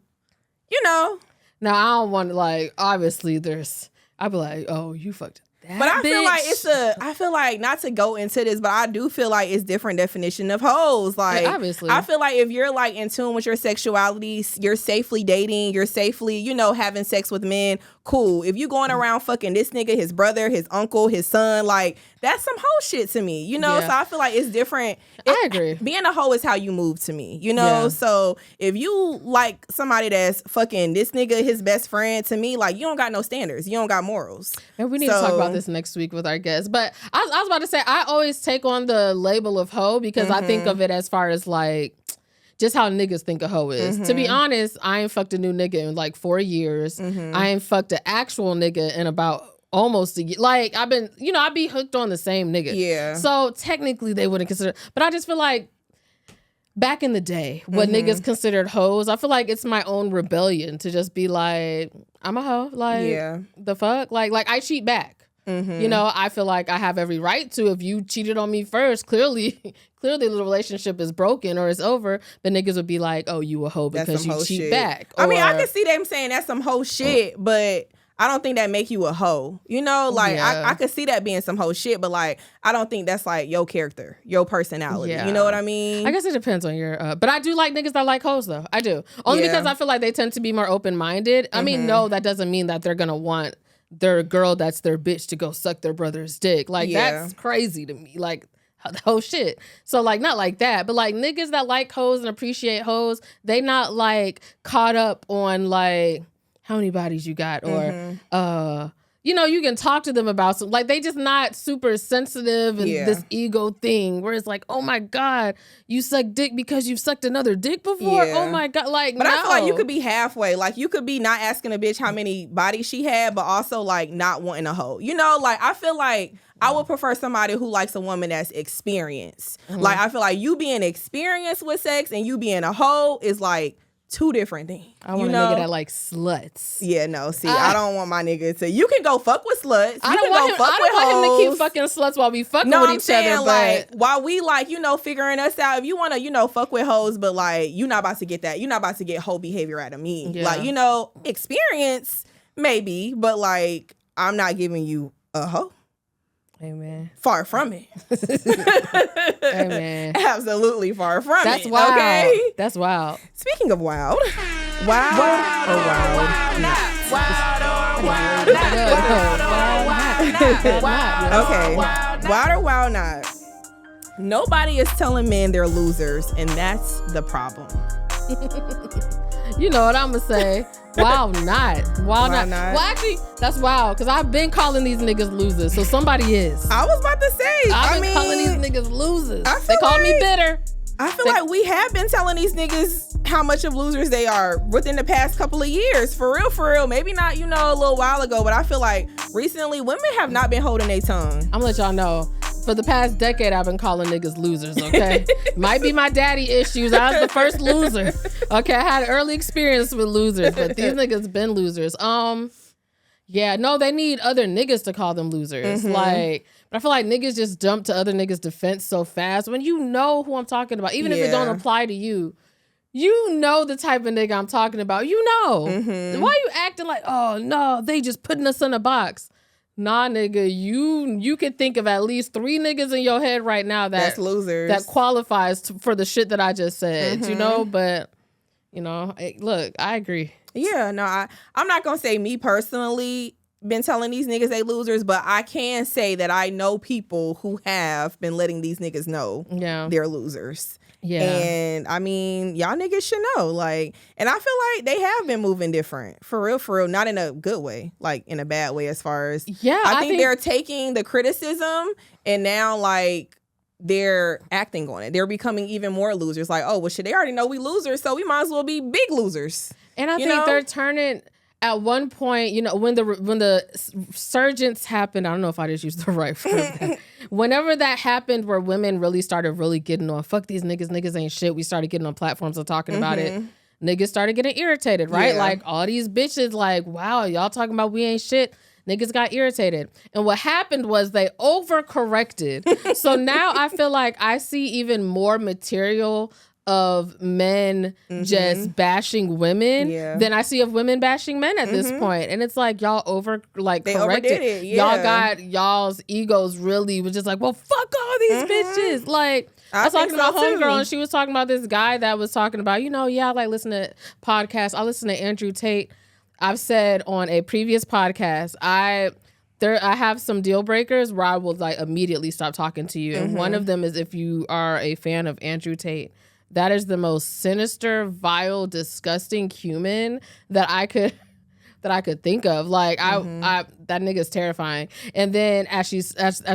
you know. Now I don't want to, like, obviously I'd be like, oh, you fucked that But I bitch. feel like not to go into this, but I do feel like it's different definition of hoes. Like, obviously. I feel like if you're like in tune with your sexuality, you're safely dating, you're safely, you know, having sex with men, cool. If you going around fucking this nigga, his brother, his uncle, his son, like, that's some hoe shit to me, you know? So I feel like it's different. I agree. Being a hoe is how you move to me, you know? Yeah. So if you like somebody that's fucking this nigga, his best friend, to me, like, you don't got no standards. You don't got morals. And we need to talk about this next week with our guests. But I was about to say, I always take on the label of hoe because I think of it as far as like, just how niggas think a hoe is. To be honest, I ain't fucked a new nigga in like 4 years. I ain't fucked an actual nigga in about almost a year. Like, I've been, you know, I be hooked on the same nigga. Yeah. So technically they wouldn't consider, but I just feel like back in the day, what niggas considered hoes, I feel like it's my own rebellion to just be like, I'm a hoe. Like, the fuck? Like I cheat back. You know, I feel like I have every right to. If you cheated on me first, clearly the relationship is broken or it's over. But niggas would be like, "Oh, you a hoe because you cheat shit. back." I mean, I can see them saying that's some hoe shit, but I don't think that make you a hoe. You know, like I could see that being some hoe shit, but like I don't think that's like your character, your personality. You know what I mean? I guess it depends on your. But I do like niggas that like hoes though. I do only because I feel like they tend to be more open minded. I mean, no, that doesn't mean that they're gonna want their girl that's their bitch to go suck their brother's dick. Like, that's crazy to me. Like, the whole shit. So, like, not like that. But, like, niggas that like hoes and appreciate hoes, they not, like, caught up on, like, how many bodies you got or, you know, you can talk to them about some, like, they just not super sensitive and this ego thing where it's like, oh my God, you suck dick because you've sucked another dick before? Oh my God, like, but I feel like you could be halfway. Like, you could be not asking a bitch how many bodies she had, but also, like, not wanting a hoe. You know, like, I feel like I would prefer somebody who likes a woman that's experienced. Like, I feel like you being experienced with sex and you being a hoe is, like, two different things. I want a nigga that like sluts. Yeah, no. See, I don't want my nigga to. You can go fuck with sluts. I don't want him to keep fucking sluts while we fucking with each other. Like, while we like, you know, figuring us out. If you want to, you know, fuck with hoes, but like, you not about to get that. You're not about to get hoe behavior out of me. Yeah. Like, you know, experience maybe, but like, I'm not giving you a hoe. Amen. Far from it. Amen. Absolutely far from That's it. Wild. Okay. That's wild. Speaking of wild, wild or wild not. Okay. Wild or wild not. Nobody is telling men they're losers, and that's the problem. You know what I'm gonna say. Wild not. Wild not. Well, actually, that's wild because I've been calling these niggas losers. So somebody is. I was about to say. I've been calling these niggas losers. They called me bitter. I feel like we have been telling these niggas how much of losers they are within the past couple of years. For real. Maybe not, you know, a little while ago, but I feel like recently women have not been holding their tongue. I'm gonna let y'all know. For the past decade, I've been calling niggas losers, okay? Might be my daddy issues. I was the first loser. Okay, I had early experience with losers, but these niggas been losers. Yeah, no, they need other niggas to call them losers. Like, but I feel like niggas just jump to other niggas' defense so fast when you know who I'm talking about. Even if it don't apply to you, You know the type of nigga I'm talking about. You know. Mm-hmm. Why are you acting like, oh, no, they just putting us in a box? Nah, nigga, you can think of at least 3 niggas in your head right now that's losers. That qualifies for the shit that I just said, Mm-hmm. you know? But, look, I agree. Yeah, no, I'm not going to say me personally been telling these niggas they losers, but I can say that I know people who have been letting these niggas know they're losers. Yeah. And I mean, y'all niggas should know. Like, and I feel like they have been moving different. For real. Not in a good way, like in a bad way as far as I think they're taking the criticism and now like they're acting on it. They're becoming even more losers. Like, oh well shit, they already know we losers, so we might as well be big losers. And I think they're turning at one point, when the surgence happened, I don't know if I just used the right word. Whenever that happened, where women really started getting on, fuck these niggas ain't shit. We started getting on platforms and talking about it. Niggas started getting irritated, right? Yeah. Like all these bitches, like, wow, y'all talking about we ain't shit. Niggas got irritated. And what happened was they overcorrected. So now I feel like I see even more material of men just bashing women than I see of women bashing men at this point. And it's like y'all corrected. It, yeah. Y'all got y'all's egos really was just like, well, fuck all these bitches. Like I was talking to my homegirl and she was talking about this guy that was talking about, I like listen to podcasts. I listen to Andrew Tate. I've said on a previous podcast, I have some deal breakers where I will like immediately stop talking to you. And one of them is if you are a fan of Andrew Tate. That is the most sinister, vile, disgusting human that I could think of. Like I that nigga's terrifying. And then as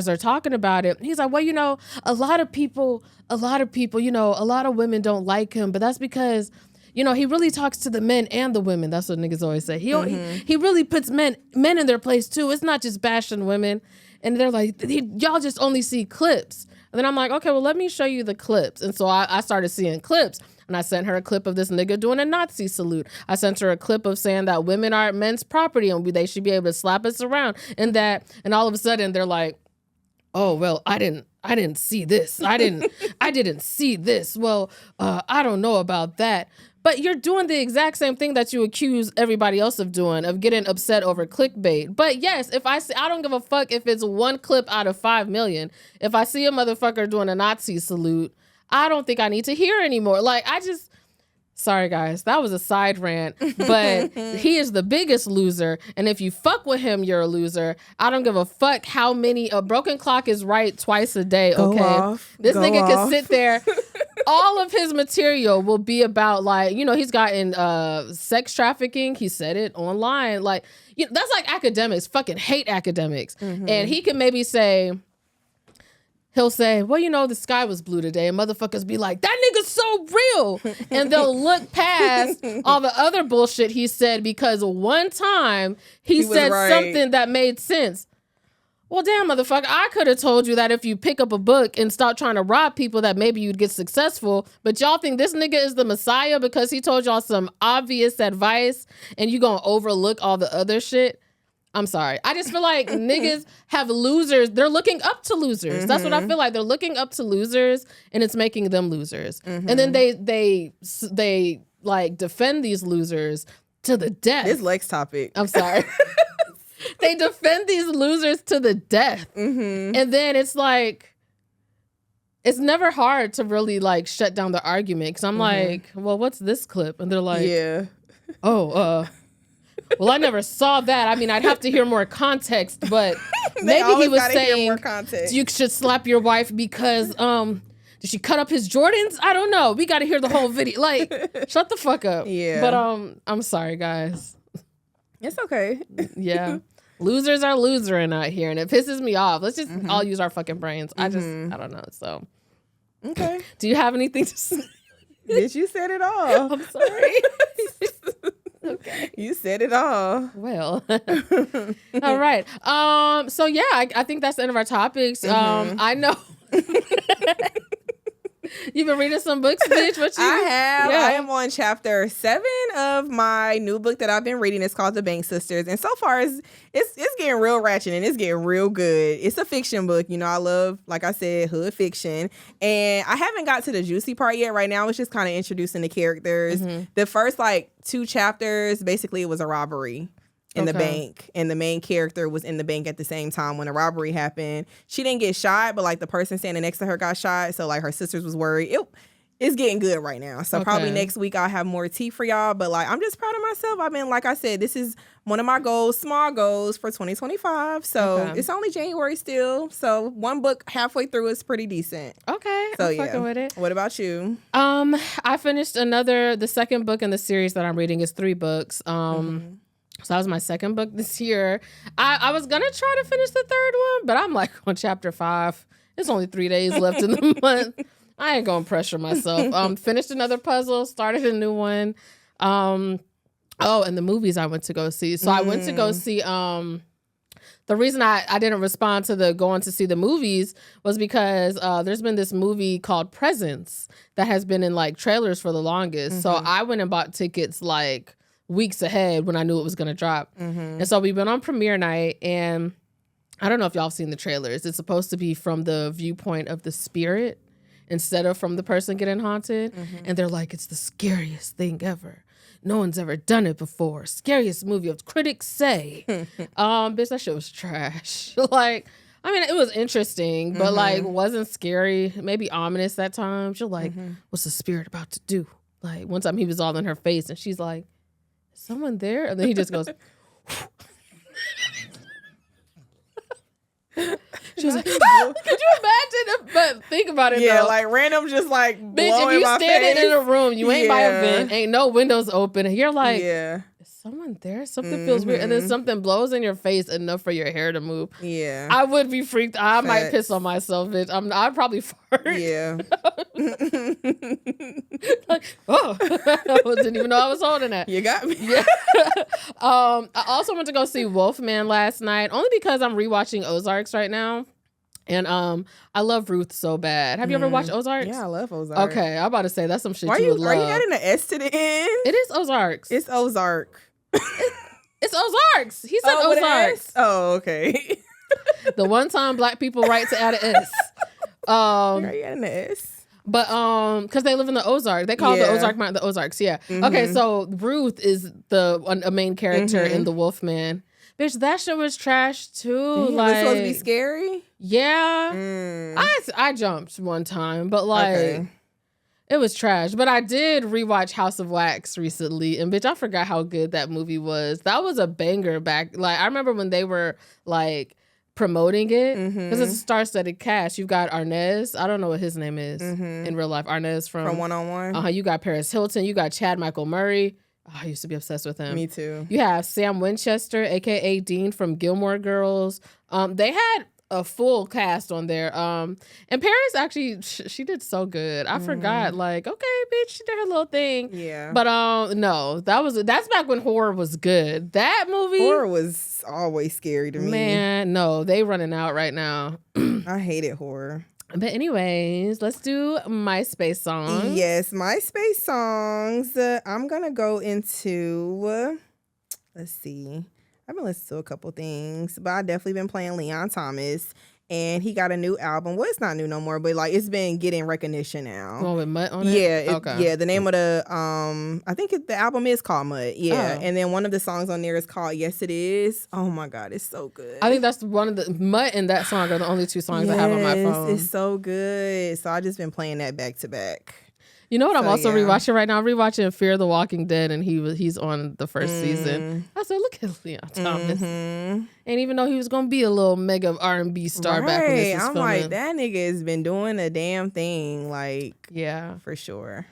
they're talking about it, he's like, well, a lot of people, a lot of women don't like him, but that's because he really talks to the men and the women. That's what niggas always say. He really puts men in their place too. It's not just bashing women. And they're like, y'all just only see clips. And then I'm like, okay, well, let me show you the clips. And so I started seeing clips. And I sent her a clip of this nigga doing a Nazi salute. I sent her a clip of saying that women are men's property and they should be able to slap us around. And all of a sudden they're like, oh, well, I didn't see this. I didn't see this. Well, I don't know about that. But you're doing the exact same thing that you accuse everybody else of doing, of getting upset over clickbait. But yes, if I don't give a fuck if it's 1 clip out of 5 million. If I see a motherfucker doing a Nazi salute, I don't think I need to hear anymore. Like, sorry guys, that was a side rant, but he is the biggest loser. And if you fuck with him, you're a loser. I don't give a fuck how many, a broken clock is right twice a day, okay? This nigga can sit there. All of his material will be about like, he's gotten sex trafficking. He said it online. Like, that's like academics fucking hate academics. And he can maybe say, he'll say, well, the sky was blue today. And motherfuckers be like, that nigga's so real. And they'll look past all the other bullshit he said because one time he said something that made sense. Well, damn, motherfucker, I could have told you that if you pick up a book and start trying to rob people that maybe you'd get successful, but y'all think this nigga is the Messiah because he told y'all some obvious advice and you gonna overlook all the other shit? I'm sorry. I just feel like niggas have losers. They're looking up to losers. That's what I feel like. They're looking up to losers and it's making them losers. And then they like defend these losers to the death. This Lex topic. I'm sorry. They defend these losers to the death. And then it's like, it's never hard to really like shut down the argument. Because I'm like, well, what's this clip? And they're like, well, I never saw that. I mean, I'd have to hear more context, but maybe he was saying you should slap your wife because did she cut up his Jordans? I don't know. We got to hear the whole video. Like, shut the fuck up. Yeah. But I'm sorry, guys. It's okay. Yeah. Losers are losering out here, and it pisses me off. Let's just all use our fucking brains. I don't know. So, okay. Do you have anything to say? Bitch, you said it all. I'm sorry. Okay. You said it all. Well. All right. So yeah, I think that's the end of our topics. I know. You've been reading some books, bitch. What you? I have. Yeah. I am on chapter 7 of my new book that I've been reading is called The Bank Sisters, and so far it's getting real ratchet and it's getting real good. It's a fiction book, you know. I love, like I said, hood fiction, and I haven't got to the juicy part yet. Right now, it's just kind of introducing the characters. The first 2 chapters, basically, it was a robbery in the bank, and the main character was in the bank at the same time when the robbery happened. She didn't get shot, but the person standing next to her got shot, so her sisters was worried. It's getting good right now. So probably next week I'll have more tea for y'all. But I'm just proud of myself. I've been, like I said, this is one of my goals, small goals for 2025. So it's only January still. So one book halfway through is pretty decent. Okay. So I'm fucking with it. What about you? I finished the second book in the series that I'm reading is 3 books. So that was my second book this year. I was going to try to finish the third one, but I'm on chapter 5. It's only 3 days left in the month. I ain't gonna pressure myself. Finished another puzzle, started a new one. And the movies I went to go see. So I went to go see, the reason I didn't respond to going to see the movies was because there's been this movie called Presence that has been in trailers for the longest. So I went and bought tickets weeks ahead when I knew it was gonna drop. And so we went on premiere night, and I don't know if y'all have seen the trailers. It's supposed to be from the viewpoint of the spirit instead of from the person getting haunted. And they're like, it's the scariest thing ever. No one's ever done it before. Scariest movie of critics say. Bitch, that shit was trash. It was interesting, but wasn't scary. Maybe ominous at times. You're like, what's the spirit about to do? One time he was all in her face and she's like, is someone there? And then he just goes, she was like, ah! Could you imagine? But think about it, though. Random just bitch, if you standing in a room, you ain't by a vent, ain't no windows open, and you're like, is someone there? Something feels weird. And then something blows in your face enough for your hair to move. Yeah. I would be freaked. I might piss on myself, bitch. I'd probably fart. Yeah. I didn't even know I was holding that. You got me. Yeah. I also went to go see Wolfman last night, only because I'm rewatching Ozarks right now. And I love Ruth so bad. Have you ever watched Ozarks? Yeah, I love Ozarks. Okay, I'm about to say that's some shit you would love. Are you adding an S to the end? It is Ozarks. It's Ozark. It's Ozarks. He said Ozarks. Oh, okay. The one time black people right to add an S. Are you adding an S? But because they live in the Ozark, they call the Ozark Mountain the Ozarks. Yeah. Okay, so Ruth is a main character in the Wolfman. Bitch, that shit was trash too. Damn, it's supposed to be scary. Yeah, I jumped one time, but it was trash. But I did rewatch House of Wax recently, and bitch, I forgot how good that movie was. That was a banger back. I remember when they were promoting it because it's a star-studded cast. You've got Arnez. I don't know what his name is in real life. Arnez from One-on-One. You got Paris Hilton. You got Chad Michael Murray. Oh, I used to be obsessed with him. Me too. You have Sam Winchester, aka Dean from Gilmore Girls. They had a full cast on there. And Paris actually, she did so good. I forgot. Okay, bitch, she did her little thing. Yeah. But no, that's back when horror was good. That movie, horror was always scary to me. Man, no, they running out right now. I hated horror. But anyways, let's do MySpace songs. Yes, MySpace songs. I'm going to go into, let's see. I've been listening to a couple things, but I've definitely been playing Leon Thomas. And he got a new album. Well, it's not new no more, but it's been getting recognition now. Oh, with Mutt on it? Yeah. Yeah, the name of the, I think the album is called Mutt. Yeah. And then one of the songs on there is called Yes It Is. Oh my God, it's so good. I think that's one of the, Mutt and that song are the only 2 songs I have on my phone. It's so good. So I just been playing that back to back. You know what I'm also rewatching right now? I'm rewatching Fear the Walking Dead, and he's on the first season. I said, look at Leon Thomas. And even though he was going to be a little mega R&B star back when this was filming. I'm like, that nigga has been doing a damn thing. Yeah. For sure.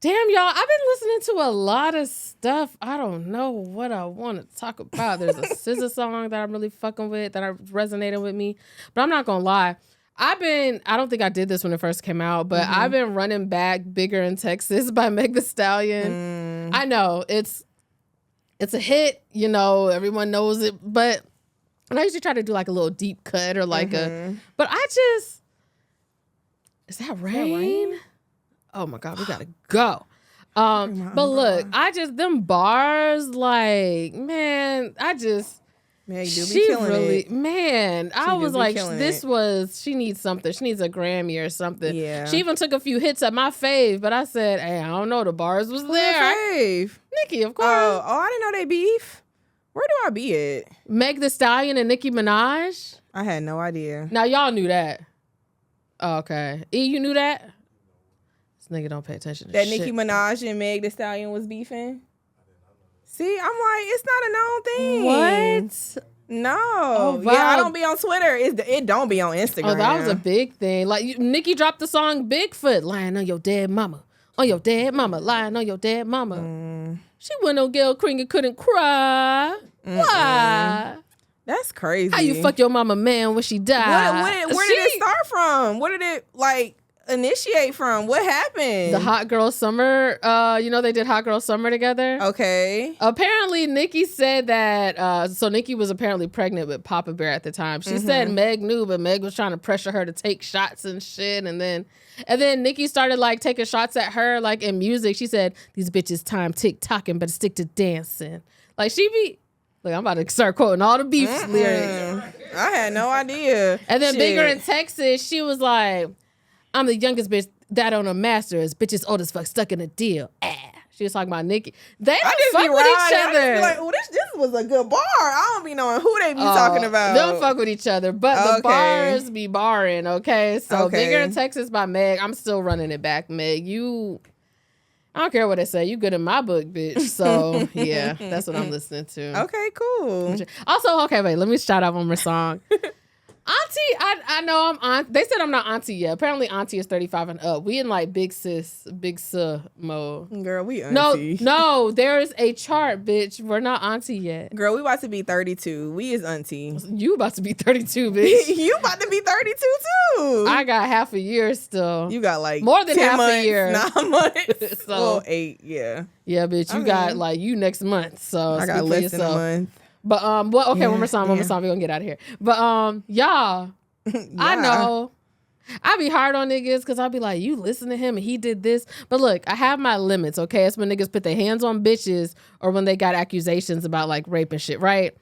Damn, y'all, I've been listening to a lot of stuff. I don't know what I want to talk about. There's a SZA song that I'm really fucking with, that resonated with me. But I'm not going to lie. I don't think I did this when it first came out, but I've been running back Bigger in Texas by Meg Thee Stallion. I know it's a hit, everyone knows it, but I usually try to do a little deep cut or but is that rain? Oh my God, we gotta go. But look, them bars, like, man, Man, you do be killing it. Man, I was like, she needs something. She needs a Grammy or something. Yeah. She even took a few hits at my fave, but I said, hey, I don't know, the bars was there. Fave? Nicki, of course. Oh, I didn't know they beef. Where do I be at? Meg Thee Stallion and Nicki Minaj? I had no idea. Now, y'all knew that. Oh, okay. E, you knew that? This nigga don't pay attention to that shit. Nicki Minaj and Meg Thee Stallion was beefing? See, I'm like, it's not a known thing. What? No. Oh, wow. Yeah, I don't be on Twitter. It don't be on Instagram. Oh, that was a big thing. Like, Nicki dropped the song Bigfoot, lying on your dead mama. On your dead mama, lying on your dead mama. She went on Gayle King and couldn't cry. Why? That's crazy. How you fuck your mama man when she died? Where did it start from? Where did it, initiate from? What happened? The Hot Girl Summer. They did Hot Girl Summer together. Okay. Apparently, Nicki said that. So Nicki was apparently pregnant with Papa Bear at the time. She said Meg knew, but Meg was trying to pressure her to take shots and shit. And then Nicki started taking shots at her in music. She said, "These bitches time tick-tocking, but stick to dancing." She be. Look, I'm about to start quoting all the beef lyrics. I had no idea. And then Bigger in Texas, she was like, "I'm the youngest bitch that on a master's. Bitches old as fuck, stuck in a deal." She was talking about Nicki. They don't fuck with each other. I just be this was a good bar. I don't be knowing who they be talking about. They don't fuck with each other, but the bars be barring, okay? So Bigger in Texas by Meg. I'm still running it back, Meg. I don't care what they say. You good in my book, bitch. So, yeah, that's what I'm listening to. Okay, cool. Also, okay, wait. Let me shout out one more song. Auntie, I know I'm aunt. They said I'm not auntie yet. Apparently, auntie is 35 and up. We in big sis mode. Girl, we auntie. No, there is a chart, bitch. We're not auntie yet. Girl, we about to be 32. We is auntie. You about to be 32, bitch. You about to be 32 too. I got half a year still. You got more than 10 half months, a year. 9 months. So, well, 8, yeah. Yeah, bitch. You got you next month. So I got less than a month. But one more song. We're gonna get out of here. But y'all. Yeah. I know. I be hard on niggas because I be like, you listen to him and he did this. But look, I have my limits, okay? It's when niggas put their hands on bitches or when they got accusations about rape and shit, right?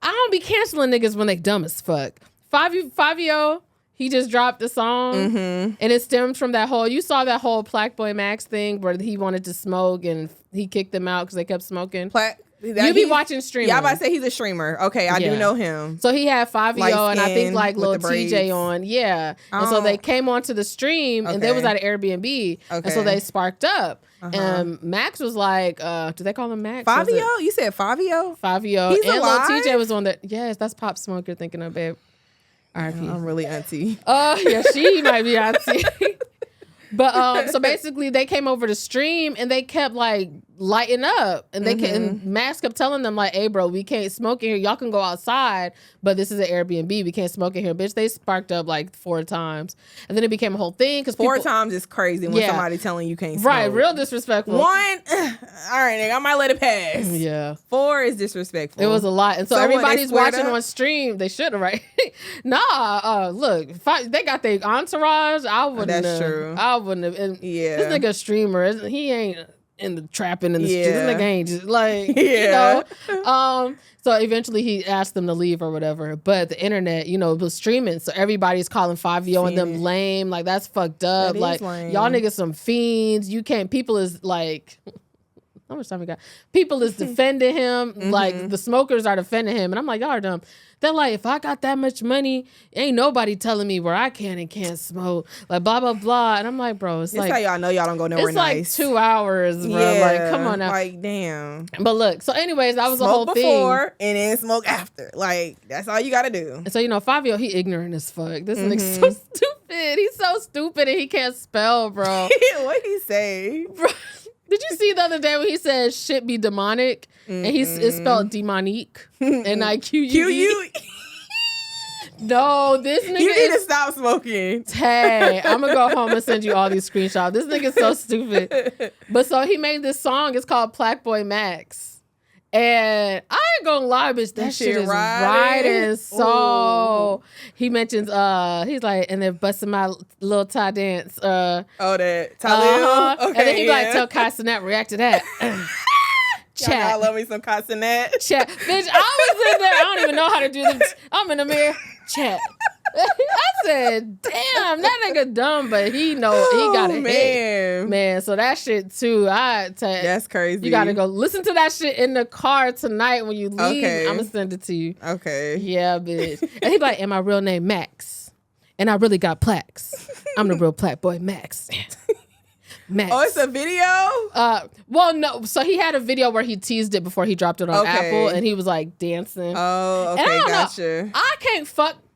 I don't be canceling niggas when they dumb as fuck. Fabio, he just dropped a song and it stemmed from you saw that whole Plaque Max thing where he wanted to smoke and he kicked them out because they kept smoking. You be watching streamers. Yeah, I'm about to say he's a streamer. Okay, I do know him. So he had Fabio and I think Lil TJ on. Yeah. And so they came onto the stream and they was at an Airbnb. And so they sparked up. And Max was like, do they call him Max? Fabio? You said Fabio? Fabio. He's and alive? Lil TJ was on there. Yes, that's Pop Smoke you're thinking of, babe. R.I.P. I'm really auntie. Yeah, she might be auntie. But so basically they came over to stream and they kept lighting up and and Max kept telling them hey bro, we can't smoke in here. Y'all can go outside, but this is an Airbnb. We can't smoke in here. Bitch, they sparked up 4 times. And then it became a whole thing because 4 times is crazy when somebody telling you can't smoke. Right, real disrespectful. 1, all right, nigga, I might let it pass. Yeah. 4 is disrespectful. It was a lot. And so everybody's watching on stream. They should have, right? Look, they got their entourage. I wouldn't That's true. I wouldn't have. And yeah. This nigga a streamer. He ain't in the trapping in the streets. This nigga ain't just you know. So eventually he asked them to leave or whatever. But the internet, it was streaming. So everybody's calling Fabio and them lame. That's fucked up. That is lame. Y'all niggas some fiends. You can't. People is how much time we got? People is defending him. The smokers are defending him. And I'm like, y'all are dumb. They're like, if I got that much money, ain't nobody telling me where I can and can't smoke. Blah, blah, blah. And I'm like, bro, it's how y'all know y'all don't go nowhere nice. It's 2 hours, bro. Yeah, come on now. Damn. But look, so anyways, that was the whole thing. Smoke before and then smoke after. That's all you got to do. And so, Fabio, he ignorant as fuck. This nigga's so stupid. He's so stupid and he can't spell, bro. What'd he say? Bro. Did you see the other day when he said shit be demonic? And it's spelled demonique. N-I-Q-U-E. No, this nigga You need to stop smoking. Hey, I'm going to go home and send you all these screenshots. This nigga's so stupid. But so he made this song. It's called Plaque Max. And I ain't gonna lie, bitch. That shit is riding. So he mentions, he's like, and they're busting my little Thai dance. That Talib. Okay, and then he like, tell Kai Cenat, react to that. Chat. Y'all love me some Kai Cenat. Chat. Bitch, I was in there. I don't even know how to do them. I'm in the mirror. Chat. I said, damn, that nigga dumb, but he got it. Man, so that shit too. That's crazy. You gotta go listen to that shit in the car tonight when you leave. Okay. I'm gonna send it to you. Okay. Yeah, bitch. And he be like, and my real name Max, and I really got plaques. I'm the real plaque boy, Max. Max. Oh, it's a video? Well, no. So he had a video where he teased it before he dropped it on Apple, and he was like dancing. Oh, okay, and I gotcha. Know,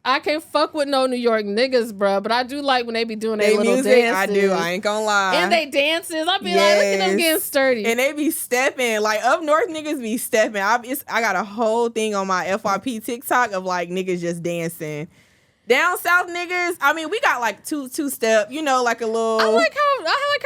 I can't fuck with no New York niggas, bro. But I do like when they be doing their little music, dances. I do. I ain't gonna lie. And they dances. I be like, look at them getting sturdy. And they be stepping. Like up north niggas be stepping. I got a whole thing on my FYP TikTok of like niggas just dancing. Down south niggas, I mean, we got like two step, you know, like a little. I like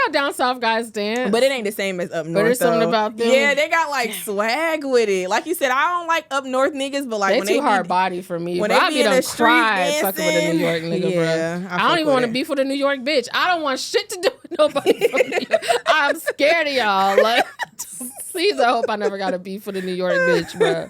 how down south guys dance, but it ain't the same as up north. But there's something about them. Yeah, they got like swag with it. Like you said, I don't like up north niggas, but like they too hard body for me. When they be in the street dancing, fucking with a New York nigga, bro. I don't even want to beef with a New York bitch. I don't want shit to do with nobody from New York. I'm scared of y'all. Like, please, I hope I never got a beef with a New York bitch, bro.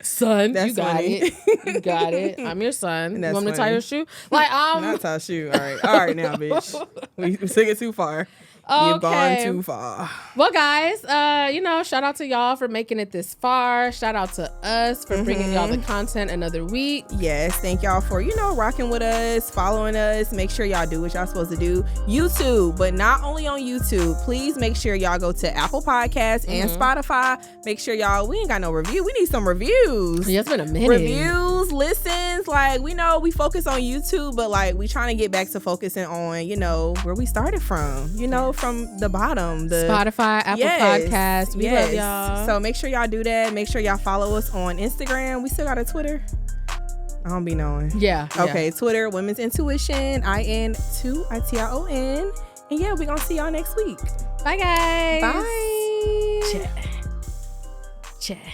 Son, you got it. You got it. I'm your son. You want me to tie your shoe? Like, not tie shoe. All right now, bitch. We took it too far. You've gone too far. Well, guys, shout out to y'all for making it this far. Shout out to us for bringing y'all the content another week. Yes, thank y'all for, rocking with us, following us. Make sure y'all do what y'all supposed to do. YouTube, but not only on YouTube. Please make sure y'all go to Apple Podcasts and Spotify. Make sure we ain't got no review. We need some reviews. Yeah, it's been a minute. Reviews, listens. Like, we know we focus on YouTube, but like we trying to get back to focusing on, where we started from, from the bottom, the Spotify, Apple Podcasts. We love y'all. So make sure y'all do that. Make sure y'all follow us on Instagram. We still got a Twitter. I don't be knowing. Yeah. Okay, Twitter, Women's Intuition, IN2ITION. And yeah, we're gonna see y'all next week. Bye, guys. Bye. Chat.